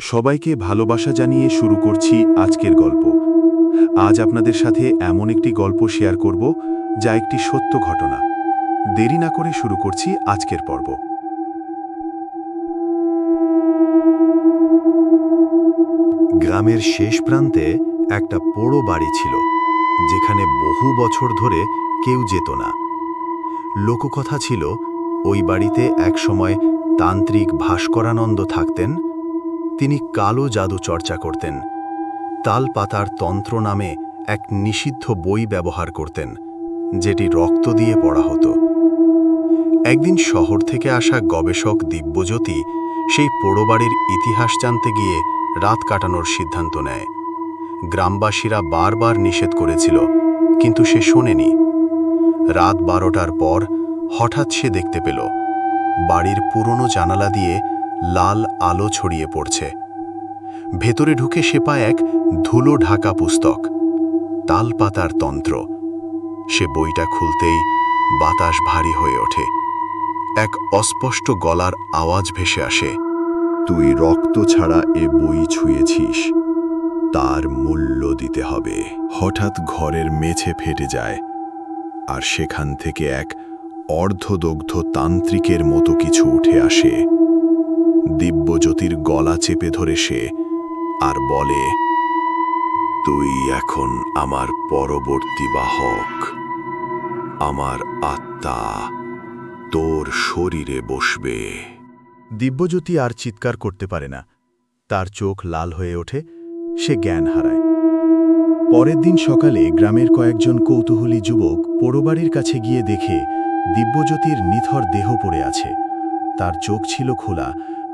সবাইকে ভালোবাসা জানিয়ে শুরু করছি আজকের গল্প। আজ আপনাদের সাথে এমন একটি গল্প শেয়ার করব যা একটি সত্য ঘটনা। দেরি না করে শুরু করছি আজকের পর্ব। গ্রামের শেষ প্রান্তে একটা পোড়ো বাড়ি ছিল, যেখানে বহু বছর ধরে কেউ যেত না। লোককথা ছিল, ওই বাড়িতে একসময় তান্ত্রিক ভাস্করানন্দ থাকতেন। তিনি কালো জাদু চর্চা করতেন। তালপাতার তন্ত্র নামে এক নিষিদ্ধ বই ব্যবহার করতেন, যেটি রক্ত দিয়ে পড়া হতো। একদিন শহর থেকে আসা গবেষক দিব্যজ্যোতি সেই পোড়ো বাড়ির ইতিহাস জানতে গিয়ে রাত কাটানোর সিদ্ধান্ত নেয়। গ্রামবাসীরা বারবার নিষেধ করেছিল, কিন্তু সে শোনেনি। রাত 12টার পর হঠাৎ সে দেখতে পেল বাড়ির পুরনো জানালা দিয়ে লাল আলো ছড়িয়ে পড়ছে। ভেতরে ঢুকে সে পায় এক ধুলো ঢাকা পুস্তক, তালপাতার তন্ত্র। সে বইটা খুলতেই বাতাস ভারী হয়ে ওঠে। এক অস্পষ্ট গলার আওয়াজ ভেসে আসে, তুই রক্ত ছাড়া এ বই ছুঁয়েছিস, তার মূল্য দিতে হবে। হঠাৎ ঘরের মেঝে ফেটে যায়, আর সেখান থেকে এক অর্ধদগ্ধ তান্ত্রিকের মতো কিছু উঠে আসে। দিব্যজ্যোতির গলা চেপে ধরে সে আর বলে, তুই এখন আমার পরবর্তী বাহক। আমার আত্মা তোর শরীরে বসবে। দিব্যজ্যোতি আর চিৎকার করতে পারে না। তার চোখ লাল হয়ে ওঠে, সে জ্ঞান হারায়। পরের দিন সকালে গ্রামের কয়েকজন কৌতূহলী যুবক পোড়োবাড়ির কাছে গিয়ে দেখে দিব্যজ্যোতির নিথর দেহ পড়ে আছে। তার চোখ ছিল খোলা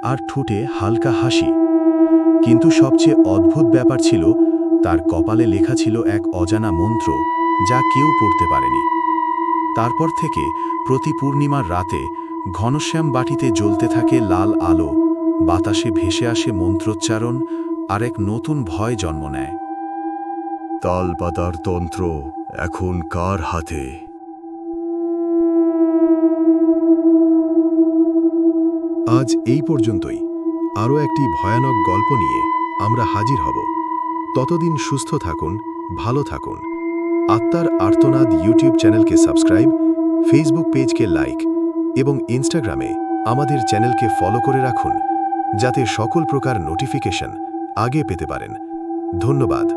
আর ঠোঁটে হালকা হাসি। কিন্তু সবচেয়ে অদ্ভুত ব্যাপার ছিল, তার কপালে লেখা ছিল এক অজানা মন্ত্র, যা কেউ পড়তে পারেনি। তারপর থেকে প্রতি পূর্ণিমার রাতে ঘনশ্যাম বাটিতে জ্বলতে থাকে লাল আলো, বাতাসে ভেসে আসে মন্ত্রোচ্চারণ, আর এক নতুন ভয় জন্ম নেয়। তালপাতার তন্ত্র এখন কার হাতে? আজ এই পর্যন্তই। আরও একটি ভয়ানক গল্প নিয়ে আমরা হাজির হব। ততদিন সুস্থ থাকুন, ভালো থাকুন। আত্মার আর্তনাদ ইউটিউব চ্যানেলকে সাবস্ক্রাইব, ফেসবুক পেজকে লাইক এবং ইনস্টাগ্রামে আমাদের চ্যানেলকে ফলো করে রাখুন, যাতে সকল প্রকার নোটিফিকেশন আগে পেতে পারেন। ধন্যবাদ।